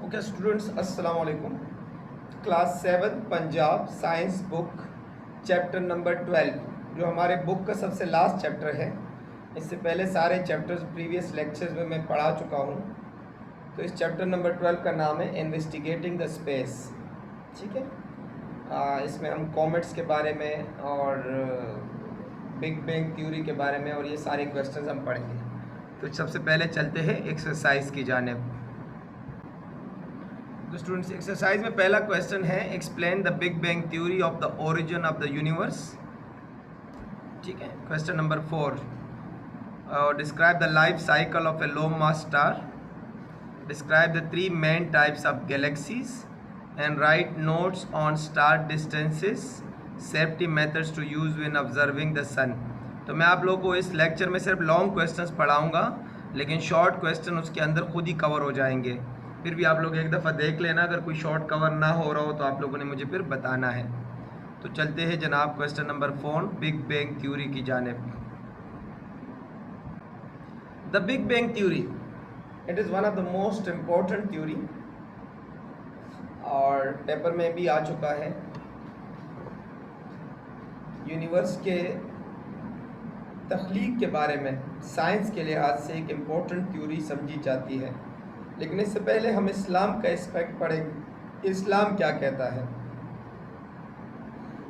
Okay students, अस्सलाम वालेकुम। Class 7 Punjab science book chapter number 12 जो हमारे बुक का सबसे लास्ट चैप्टर है। इससे पहले सारे चैप्टर्स प्रीवियस लेक्चर्स में मैं पढ़ा चुका हूँ। तो इस चैप्टर नंबर 12 का नाम है इन्वेस्टिगेटिंग द स्पेस। ठीक है, इसमें हम कॉमेट्स के बारे में और बिग बैंग थ्योरी के बारे में और ये सारे क्वेश्चंस हम पढ़ेंगे। तो सबसे पहले चलते हैं एक्सरसाइज की जानिब। तो स्टूडेंट्स, एक्सरसाइज में पहला क्वेश्चन है explain the big bang theory of the origin of the universe. ठीक है। Question number 4, describe the life cycle of a low mass star, describe the 3 main types of galaxies and write notes on star distances, safety methods to use when observing the sun. तो मैं आप लोगों को इस lecture में सिर्फ long questions पढ़ाऊंगा, लेकिन शॉर्ट क्वेश्चन उसके अंदर खुद ही कवर हो जाएंगे। फिर भी आप लोग एक दफ़ा देख लेना, अगर कोई शॉर्ट कवर ना हो रहा हो तो आप लोगों ने मुझे फिर बताना है। तो चलते हैं जनाब question number 4 big bang theory की जानिब। The big bang theory, it is one of the most important theory और पेपर में भी आ चुका है। यूनिवर्स के तख्लीक के बारे में साइंस के लिहाज से एक इम्पोर्टेंट थ्योरी समझी जाती है। लेकिन इससे पहले हम इस्लाम का एस्पेक्ट पढ़ेंगे। इस्लाम क्या कहता है?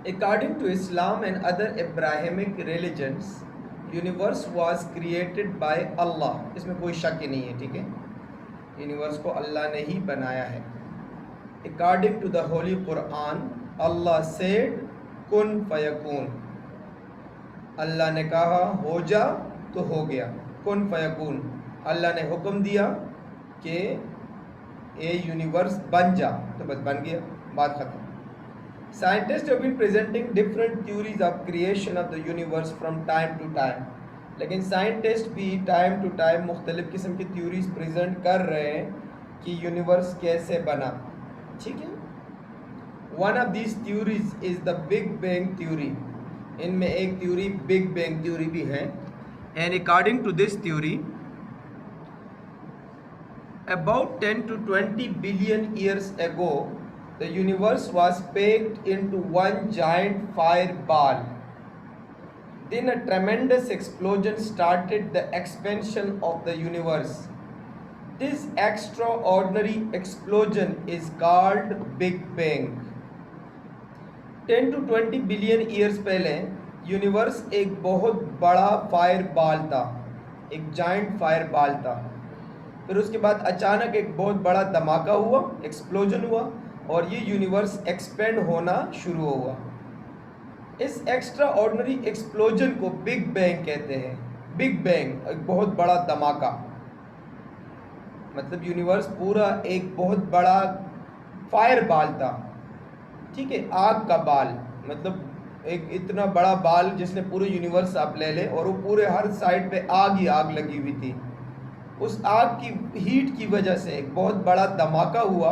According to Islam and other Abrahamic religions, universe was created by Allah. इसमें कोई शक ही नहीं है। ठीक है, यूनिवर्स को अल्लाह ने ही बनाया है। According to the holy Quran, Allah said कुन फयकून। अल्लाह ने कहा हो जा तो हो गया, कुन फयकून। अल्लाह ने हुक्म दिया कि ये यूनिवर्स बन जा, तो बस बन गया, बात ख़त्म। Scientist have been presenting different theories of creation of the universe from time to time. लेकिन साइंटिस्ट भी टाइम टू टाइम मुख्तलिफ किस्म की थ्योरीज प्रेजेंट कर रहे हैं कि यूनिवर्स कैसे बना। ठीक है, one of this theories is the big bang theory. इनमें एक थ्योरी बिग बैंग थ्योरी भी है। And according to this theory, about 10 to 20 billion years ago, the universe was packed into one giant fireball. Then a tremendous explosion started the expansion of the universe. This extraordinary explosion is called Big Bang. 10 to 20 billion years पहले universe एक बहुत बड़ा fireball था, एक giant fireball था। फिर उसके बाद अचानक एक बहुत बड़ा धमाका हुआ, एक्सप्लोजन हुआ और ये यूनिवर्स एक्सपेंड होना शुरू हुआ। इस एक्स्ट्रा ऑर्डिनरी एक्सप्लोजन को बिग बैंग कहते हैं। बिग बैंग एक बहुत बड़ा धमाका, मतलब यूनिवर्स पूरा एक बहुत बड़ा फायर बाल था। ठीक है, आग का बाल, मतलब एक इतना बड़ा बाल जिसने पूरे यूनिवर्स आप ले ले और वो पूरे हर साइड पे आग ही आग लगी हुई थी। उस आग की हीट की वजह से एक बहुत बड़ा धमाका हुआ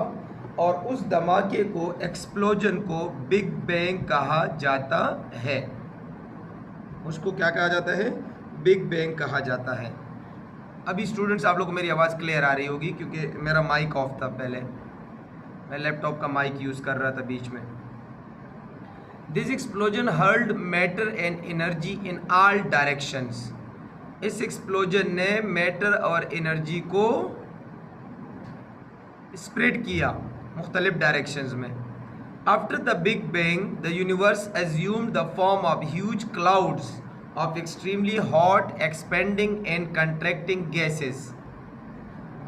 और उस धमाके को, एक्सप्लोजन को बिग बैंग कहा जाता है। उसको क्या कहा जाता है? बिग बैंग कहा जाता है। अभी स्टूडेंट्स आप लोग को मेरी आवाज़ क्लियर आ रही होगी क्योंकि मेरा माइक ऑफ था। पहले मैं लैपटॉप का माइक यूज़ कर रहा था बीच में। This explosion hurled matter and energy in all directions. इस एक्सप्लोजन ने मैटर और एनर्जी को स्प्रेड किया मुख्तलिफ डायरेक्शंस में। After the big bang, the universe assumed the form of huge clouds of extremely hot expanding and contracting gases.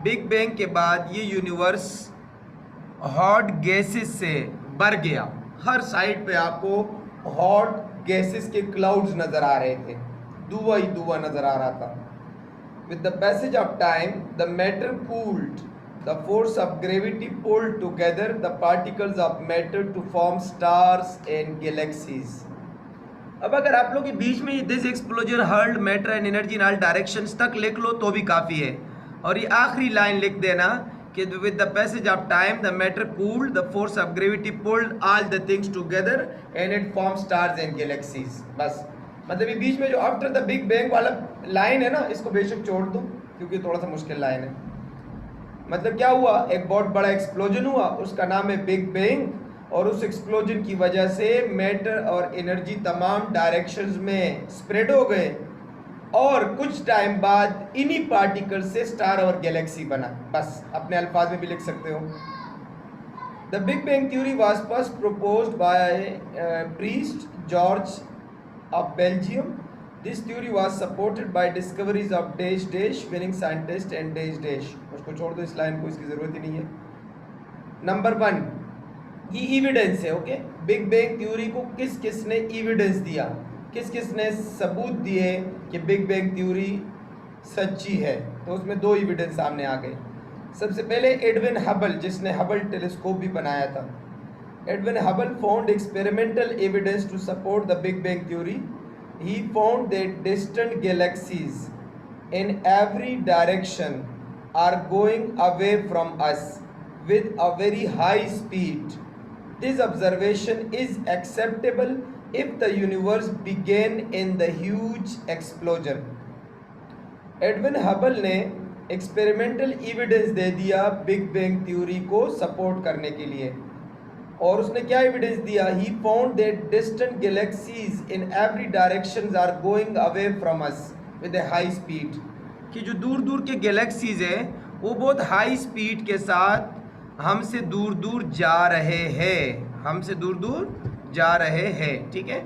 Big bang के बाद ये यूनिवर्स हॉट गैसेस से भर गया। हर साइड पे आपको हॉट गैसेस के क्लाउड्स नज़र आ रहे थे, धुआं ही धुआं नजर आ रहा था। With the passage of time, the matter cooled, the force of gravity pulled together the particles of matter to form stars and galaxies. अब अगर आप लोग के बीच में this explosion hurled matter and energy in all directions तक लिख लो तो भी काफ़ी है, और ये आखिरी लाइन लिख देना कि with the passage of time the matter cooled, the force of gravity pulled all the things together and it form stars and galaxies. बस, मतलब ये बीच में जो आफ्टर द बिग बैंग वाला लाइन है ना, इसको बेशक छोड़ दो क्योंकि थोड़ा सा मुश्किल लाइन है। मतलब क्या हुआ, एक बहुत बड़ा एक्सप्लोजन हुआ, उसका नाम है बिग बैंग, और उस एक्सप्लोजन की वजह से मैटर और एनर्जी तमाम डायरेक्शंस में स्प्रेड हो गए, और कुछ टाइम बाद इन्हीं पार्टिकल से स्टार और गैलेक्सी बना। बस अपने अल्फाज में भी लिख सकते हो। The big bang theory was first proposed by priest George of Belgium. This theory was supported by discoveries of dash dash winning scientist and dash dash. उसको छोड़ दो, इस लाइन को, इसकी ज़रूरत ही नहीं है। नंबर 1 ये एविडेंस है। ओके, बिग बैंग थ्योरी को किस किस ने एविडेंस दिया, किस किस ने सबूत दिए कि बिग बैंग थ्योरी सच्ची है, तो उसमें 2 एविडेंस सामने आ गए। सबसे पहले एडविन हबल, जिसने हबल टेलीस्कोप भी बनाया था। Edwin Hubble found experimental evidence to support the big bang theory. He found that distant galaxies in every direction are going away from us with a very high speed. This observation is acceptable if the universe began in the huge explosion. Edwin Hubble ने experimental evidence दे दिया big bang theory को support करने के लिए, और उसने क्या एविडेंस दिया? He found that distant galaxies in every directions are going away from us with a high speed, कि जो दूर दूर के गैलेक्सीज हैं वो बहुत हाई स्पीड के साथ हमसे दूर दूर जा रहे हैं, हमसे दूर दूर जा रहे हैं। ठीक है।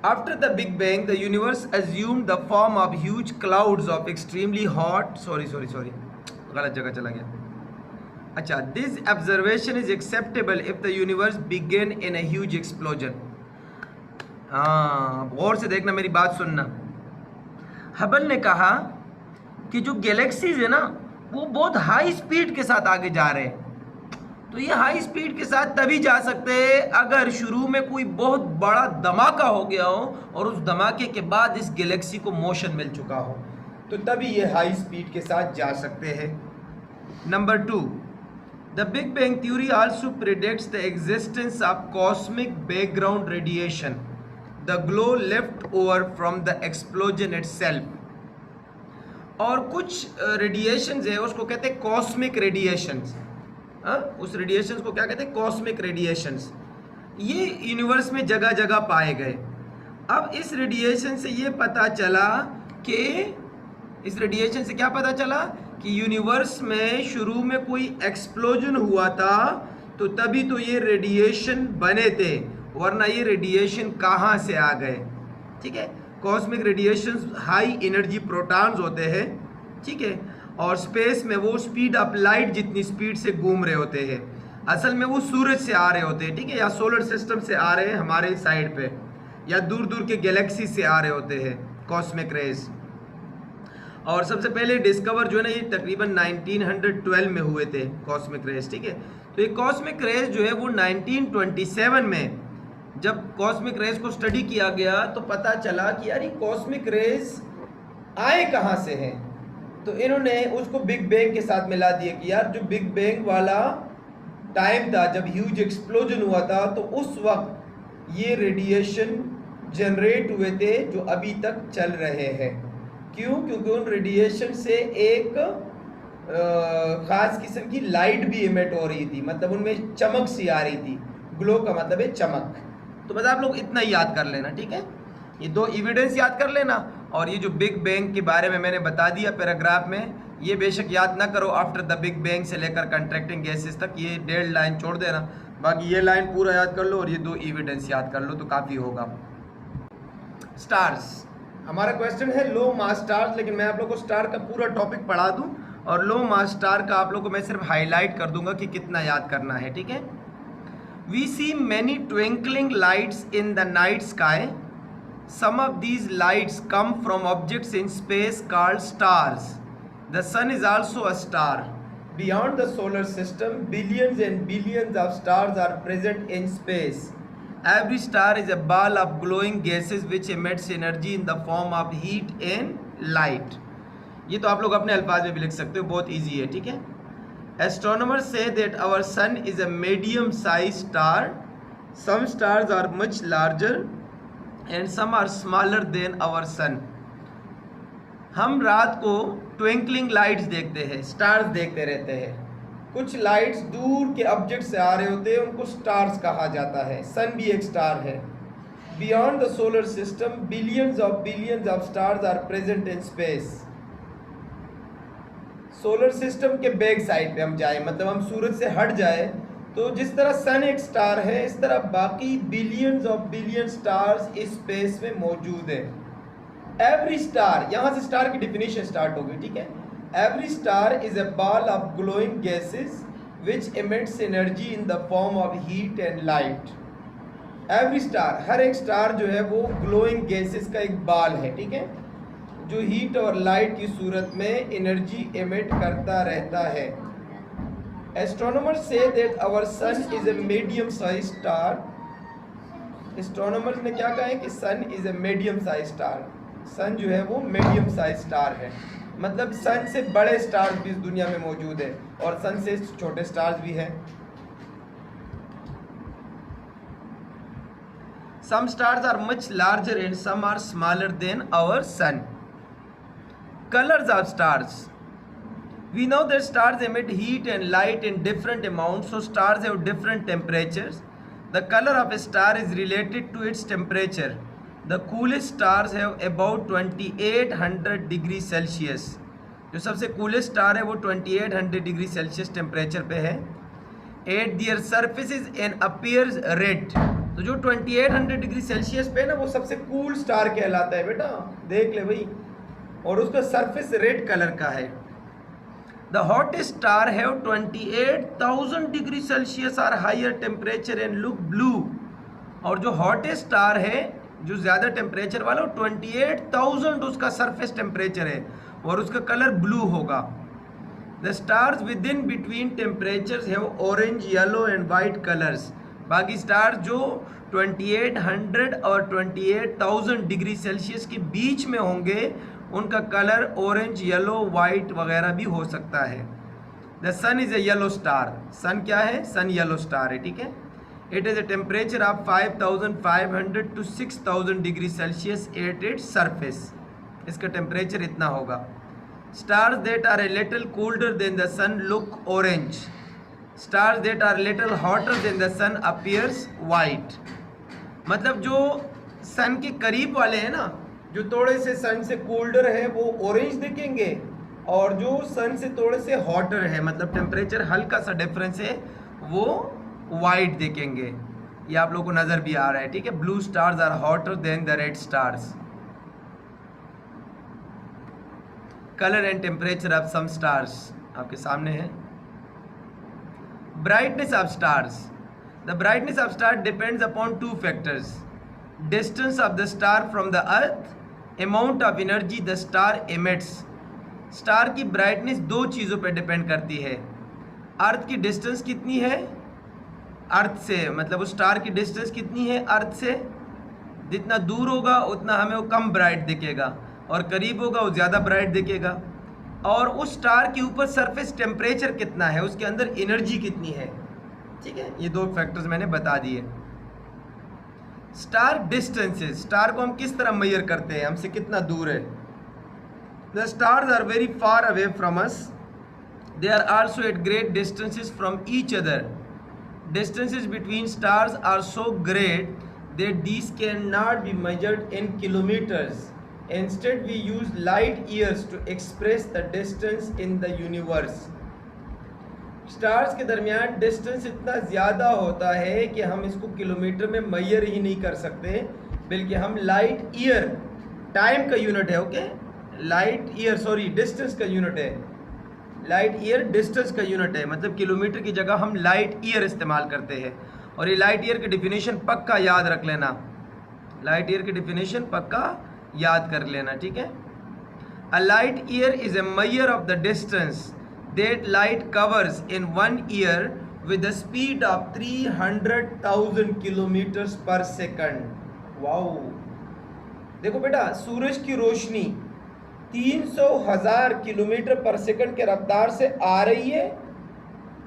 After the big bang the universe assumed the form of huge clouds of extremely hot sorry गलत जगह चला गया। अच्छा, this observation is acceptable if the universe began in a huge explosion. हाँ, गौर से देखना, मेरी बात सुनना। हबल ने कहा कि जो गैलेक्सीज है ना वो बहुत हाई स्पीड के साथ आगे जा रहे हैं, तो ये हाई स्पीड के साथ तभी जा सकते हैं अगर शुरू में कोई बहुत बड़ा धमाका हो गया हो और उस धमाके के बाद इस गैलेक्सी को मोशन मिल चुका हो, तो तभी ये हाई स्पीड के साथ जा सकते हैं। Number 2, the big bang theory also predicts the existence of cosmic background radiation the glow left over from the explosion itself. और कुछ रेडिएशंस है उसको कहते हैं कॉस्मिक रेडिएशंस। उस रेडिएशंस को क्या कहते हैं? Cosmic radiations. ये यूनिवर्स में जगह जगह पाए गए। अब इस रेडिएशन से ये पता चला कि यूनिवर्स में शुरू में कोई एक्सप्लोजन हुआ था, तो तभी तो ये रेडिएशन बने थे, वरना ये रेडिएशन कहाँ से आ गए? ठीक है। Cosmic radiations high energy protons होते हैं, ठीक है, और स्पेस में वो स्पीड ऑफ लाइट जितनी स्पीड से घूम रहे होते हैं। असल में वो सूरज से आ रहे होते हैं, ठीक है, या सोलर सिस्टम से आ रहे हैं हमारे साइड पे, या दूर दूर के गैलेक्सी से आ रहे होते हैं कॉस्मिक रेज। और सबसे पहले डिस्कवर जो है ना, ये तकरीबन 1912 में हुए थे कॉस्मिक रेज। ठीक है, तो ये कॉस्मिक रेज जो है वो 1927 में जब कॉस्मिक रेज को स्टडी किया गया तो पता चला कि यार ये कॉस्मिक रेज आए कहाँ से हैं। तो इन्होंने उसको बिग बैंग के साथ मिला दिया कि यार जो बिग बैंग वाला टाइम था जब ह्यूज एक्सप्लोजन हुआ था, तो उस वक्त ये रेडिएशन जनरेट हुए थे जो अभी तक चल रहे हैं। क्यों? क्योंकि उन रेडिएशन से एक ख़ास किस्म की लाइट भी इमिट हो रही थी, मतलब उनमें चमक सी आ रही थी। ग्लो का मतलब है चमक। तो बस आप लोग इतना ही याद कर लेना, ठीक है, ये 2 एविडेंस याद कर लेना, और ये जो बिग बैंग के बारे में मैंने बता दिया पैराग्राफ में, ये बेशक याद ना करो आफ्टर द बिग बैंग से लेकर कंट्रैक्टिंग गैसेस तक, ये 1.5 लाइन छोड़ देना, बाकी ये लाइन पूरा याद कर लो और ये 2 एविडेंस याद कर लो तो काफ़ी होगा। स्टार्स, हमारा क्वेश्चन है लो मास स्टार्स, लेकिन मैं आप लोग को स्टार का पूरा टॉपिक पढ़ा दूं और लो मास स्टार का आप लोग को मैं सिर्फ हाईलाइट कर दूंगा कि कितना याद करना है, ठीक है। We see many twinkling lights in the night sky. Some of these lights come from objects in space called stars. The sun is also a star. Beyond the solar system, billions and billions of stars are present in space. Every star is a ball of glowing gases which emits energy in the form of heat and light. ये तो आप लोग अपने अल्फाज में भी लिख सकते हो, बहुत ईजी है, ठीक है। Astronomers say that our sun is a medium-sized star. Some stars are much larger and some are smaller than our sun. हम रात को ट्विंकलिंग लाइट्स देखते हैं, स्टार्स देखते रहते हैं। कुछ लाइट्स दूर के ऑब्जेक्ट से आ रहे होते हैं, उनको स्टार्स कहा जाता है। सन भी एक स्टार है। Beyond the solar system billions of stars are present in space. Solar system के बैक साइड पे हम जाए, मतलब हम सूरज से हट जाए, तो जिस तरह सन एक स्टार है, इस तरह बाकी बिलियन स्टार्स इस स्पेस में मौजूद है। एवरी स्टार, यहां से स्टार की डेफिनेशन स्टार्ट होगी, ठीक है। Every star is a ball of glowing gases which emits energy in the form of heat and light. Every star, हर एक स्टार जो है वो ग्लोइंग गैसेस का एक बॉल है, ठीक है, जो हीट और लाइट की सूरत में एनर्जी एमिट करता रहता है। Astronomers say that our sun is a medium size star. Astronomers ने क्या कहा है कि sun is a medium size star. Sun जो है वो मीडियम साइज स्टार है, मतलब सन से बड़े स्टार्स भी इस दुनिया में मौजूद है और सन से छोटे स्टार्स भी हैं। Some stars are much larger and some are smaller than our sun. Colors of stars. We know that stars emit heat and light in different amounts, so stars have different temperatures. The color of a star is related to its temperature. The coolest stars have about 2800 degree Celsius. जो सबसे coolest star है वो 2800 degree Celsius temperature पे है। At their surfaces and appears red. तो जो 2800 degree Celsius पे है ना, वो सबसे कूल स्टार कहलाता है बेटा, देख ले भाई, और उसका सरफेस रेड कलर का है। The hottest star have 28,000 degree Celsius और higher temperature and look blue. और जो हॉटेस्ट स्टार है, जो ज़्यादा टेम्परेचर वाला, 28,000 उसका सरफेस टेम्परेचर है और उसका कलर ब्लू होगा। The stars with in between temperatures have orange, yellow and white colours. बाकी स्टार जो 2800 और 28,000 डिग्री सेल्सियस के बीच में होंगे, उनका कलर ऑरेंज, येलो, वाइट वगैरह भी हो सकता है। The sun is a yellow star. Sun क्या है? सन येलो स्टार है, ठीक है। It is a temperature of 5500 to 6000 degree Celsius at its surface. इसका टेम्परेचर इतना होगा। Stars that are a little colder than the sun look orange. Stars that are little hotter than the sun appears white. मतलब जो सन के करीब वाले हैं ना, जो थोड़े से सन से कोल्डर है, वो ऑरेंज दिखेंगे, और जो सन से थोड़े से हॉटर है, मतलब टेम्परेचर हल्का सा डिफरेंस है, वो वाइट दिखेंगे। ये आप लोगों को नज़र भी आ रहा है, ठीक है। Blue stars are hotter than the red stars. Colour and temperature of some stars आपके सामने है। Brightness of stars. The brightness of star depends upon two factors: distance of the star from the earth, amount of energy the star emits. Star की brightness दो चीज़ों पर depend करती है। अर्थ की डिस्टेंस कितनी है अर्थ से, मतलब उस स्टार की डिस्टेंस कितनी है अर्थ से। जितना दूर होगा उतना हमें वो कम ब्राइट दिखेगा, और करीब होगा वो ज़्यादा ब्राइट दिखेगा। और उस स्टार के ऊपर सरफेस टेम्परेचर कितना है, उसके अंदर एनर्जी कितनी है, ठीक है। ये दो फैक्टर्स मैंने बता दिए। Star distances. स्टार को हम किस तरह मेजर करते हैं, हमसे कितना दूर है। The stars are very far away from us. They are also at great distances from each other. Distances between stars are so great that these cannot be measured in kilometers. Instead, we use light years to express the distance in the universe. Stars के दरमियान distance इतना ज़्यादा होता है कि हम इसको kilometre में मेजर ही नहीं कर सकते, बल्कि हम लाइट ईयर, टाइम का यूनिट है, okay, light year, sorry, distance का यूनिट है। लाइट ईयर डिस्टेंस का यूनिट है, मतलब किलोमीटर की जगह हम लाइट ईयर इस्तेमाल करते हैं। और ये लाइट ईयर की डिफिनेशन पक्का याद रख लेना, लाइट ईयर की डिफिनेशन पक्का याद कर लेना, ठीक है। A light year is a measure of the distance that light covers in 1 year with the speed of 300,000 kilometres per second. Wow, देखो बेटा, सूरज की रोशनी 300,000 किलोमीटर पर सेकंड के रफ्तार से आ रही है,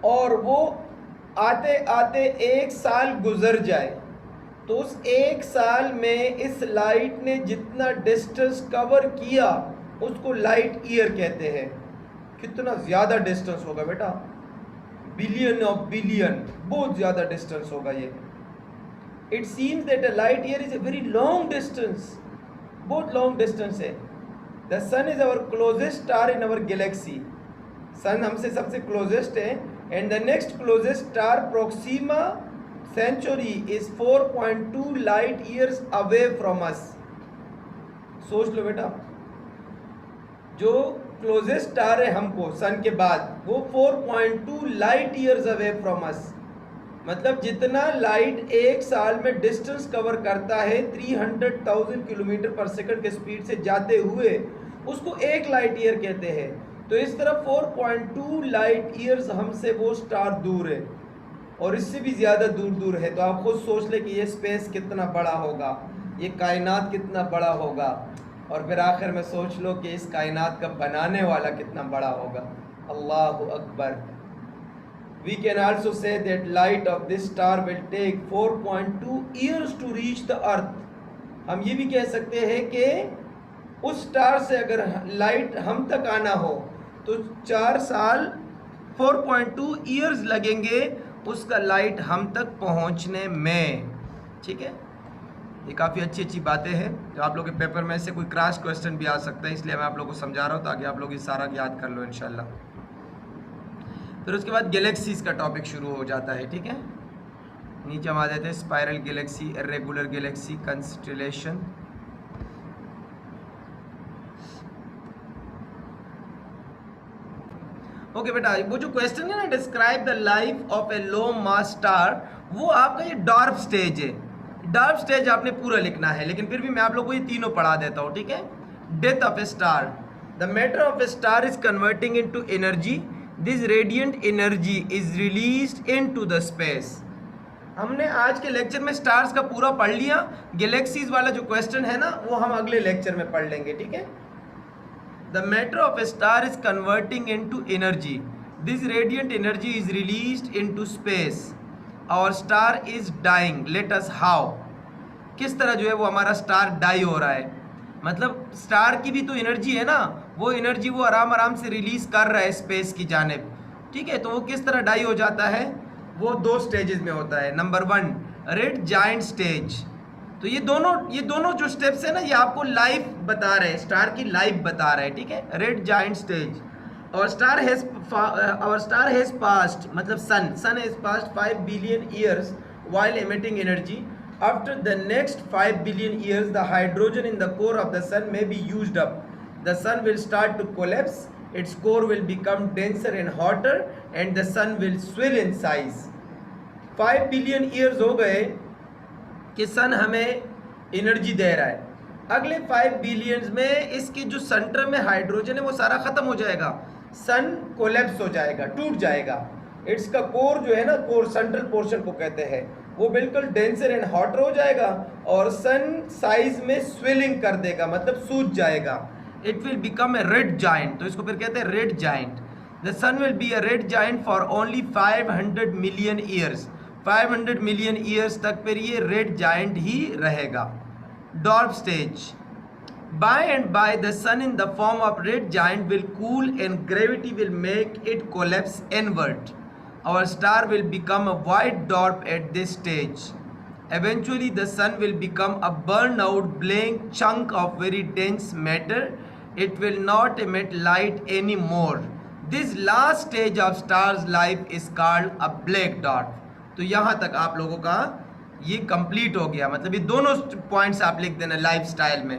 और वो आते आते 1 साल गुजर जाए, तो उस 1 साल में इस लाइट ने जितना डिस्टेंस कवर किया, उसको लाइट ईयर कहते हैं। कितना ज़्यादा डिस्टेंस होगा बेटा, बिलियन ऑफ बिलियन, बहुत ज़्यादा डिस्टेंस होगा ये। It seems that a light year is a very long distance, बहुत लॉन्ग डिस्टेंस है। The sun is our closest star in our galaxy, sun हमसे सबसे क्लोजेस्ट है। And the next closest star Proxima Centauri is 4.2 light years away from us. सोच लो बेटा, जो closest star है हमको सन के बाद, वो 4.2 लाइट ईयर्स अवे फ्रॉम अस। मतलब जितना लाइट एक साल में डिस्टेंस कवर करता है 300,000 किलोमीटर पर सेकंड के स्पीड से जाते हुए, उसको एक लाइट ईयर कहते हैं। तो इस तरह 4.2 लाइट ईयर्स हमसे वो स्टार दूर है, और इससे भी ज़्यादा दूर दूर है। तो आप खुद सोच ले कि ये स्पेस कितना बड़ा होगा, ये कायनात कितना बड़ा होगा, और फिर आखिर में सोच लो कि इस कायनात का बनाने वाला कितना बड़ा होगा। अल्लाहु Akbar. We can also say that light of this star will take 4.2 years to reach the earth. हम ये भी कह सकते हैं कि उस स्टार से अगर लाइट हम तक आना हो तो 4 साल 4.2 ईयर्स लगेंगे उसका लाइट हम तक पहुंचने में। ठीक है, ये काफ़ी अच्छी अच्छी बातें हैं जो आप लोग के पेपर में से कोई क्रॉस क्वेश्चन भी आ सकता है, इसलिए मैं आप लोगों को समझा रहा हूँ ताकि आप लोग ये सारा याद कर लो इंशाल्लाह। फिर उसके बाद गैलेक्सीज का टॉपिक शुरू हो जाता है। ठीक है, नीचे हम आ जाते हैं spiral galaxy, irregular galaxy, constellation. Okay बेटा, वो जो क्वेश्चन है ना, describe the life of a low mass star, वो आपका ये डार्क स्टेज है। डार्क स्टेज आपने पूरा लिखना है, लेकिन फिर भी मैं आप लोगों को ये तीनों पढ़ा देता हूँ। ठीक है, death of a star, the matter of a star is converting into energy, this radiant energy is released into the space. हमने आज के लेक्चर में स्टार्स का पूरा पढ़ लिया, गैलेक्सीज वाला जो क्वेश्चन है ना वो हम अगले लेक्चर में पढ़ लेंगे। ठीक है, the matter of a star is converting into energy, this radiant energy is released into space, our star is dying, let us how. किस तरह जो है वो हमारा स्टार डाई हो रहा है, मतलब स्टार की भी तो एनर्जी है ना, वो एनर्जी वो आराम आराम से रिलीज कर रहा है स्पेस की जानिब। ठीक है, तो वो किस तरह डाई हो जाता है, वो 2 स्टेजेस में होता है। Number 1 red giant stage. तो ये दोनों जो स्टेप्स है ना, ये आपको लाइफ बता रहे हैं, स्टार की लाइफ बता रहे हैं। ठीक है, रेड जाइंट स्टेज। और स्टार हैज पास्ट, मतलब sun has passed 5 billion years while emitting energy. After the next 5 billion years, the hydrogen in the core of the sun may be used up. The sun will start to collapse, its core will become denser and hotter, and the sun will swell in size. 5 billion years हो गए कि सन हमें energy दे रहा है। अगले 5 billions में इसकी जो सेंटर में हाइड्रोजन है वो सारा ख़त्म हो जाएगा, सन कोलैप्स हो जाएगा, टूट जाएगा। इट्स का कोर जो है ना, कोर सेंट्रल पोर्शन को कहते हैं, वो बिल्कुल डेंसर एंड हॉटर हो जाएगा और सन साइज में स्वेलिंग कर देगा, मतलब सूज जाएगा। It will become a red giant, तो इसको फिर कहते हैं red giant. The sun will be a red giant for only 500 million years, 500 million years तक फिर ये रेड जाइंट ही रहेगा। Dwarf stage, by and by the sun in the form of red giant will cool and gravity will make it collapse inward. Our star will become a white dwarf at this stage. Eventually the sun will become a burned out blank chunk of very dense matter. It will not emit light anymore. This last stage of star's life is called a black dwarf. तो यहाँ तक आप लोगों का ये complete हो गया, मतलब ये दोनों पॉइंट्स आप लिख देना लाइफ स्टाइल में।